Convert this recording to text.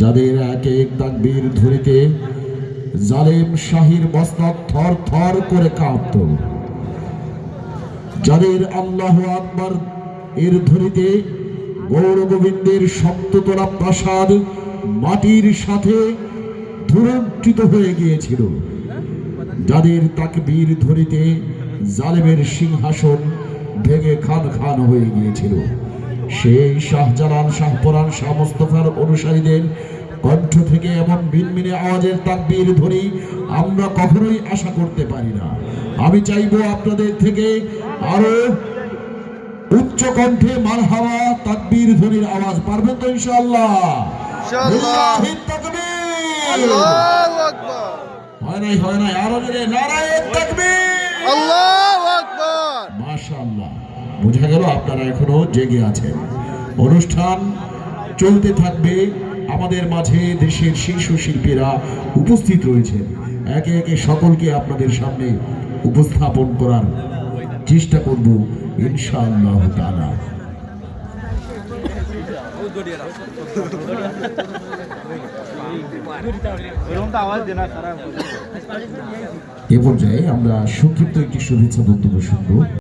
যাদের এক এক তাকবীর ধ্বনিতে জালেম শাহীর মস্তক থর থর করে কাঁপত, যাদের আল্লাহু আকবার এর ধ্বনিতে গৌর গোবিন্দের সপ্ততলা প্রাসাদ মাটির সাথে ধুরণ্ঠিত হয়ে গিয়েছিল, যাদের তাকবীর ধ্বনিতে জালেমের সিংহাসন ভেঙে খান খান হয়ে গিয়েছিল, সেই শাহজালাল, শাহপরান, শাহ মোস্তফার অনুসারীদের কণ্ঠ থেকে এমন মিনমিনে আওয়াজের তাকবীর ধ্বনি আমরা কখনোই আশা করতে পারি না। আমি চাইবো আপনাদের থেকে আরো উচ্চ কণ্ঠে মারহাবা তাকবীর ধ্বনির আওয়াজ। পারবেন তো ইনশাআল্লাহ? লিল্লাহিত তাকবীর, আল্লাহু আকবার। হয় নাই আরো জোরে নারায়ে তাকবীর, আল্লাহু আকবার। মাশাআল্লাহ। বোঝা গেল আপনারা এখনো জেগে আছেন। অনুষ্ঠান চলতে থাকবে। আমাদের মাঝে দেশের শীর্ষ শিল্পীরা উপস্থিত রয়েছেন। একে একে সকলকে আপনাদের সামনে উপস্থাপন করার চেষ্টা করব ইনশাআল্লাহ তাআলা। এ পর্যায়ে আমরা সংক্ষিপ্ত একটি শুভেচ্ছা বক্তব্য শুনব।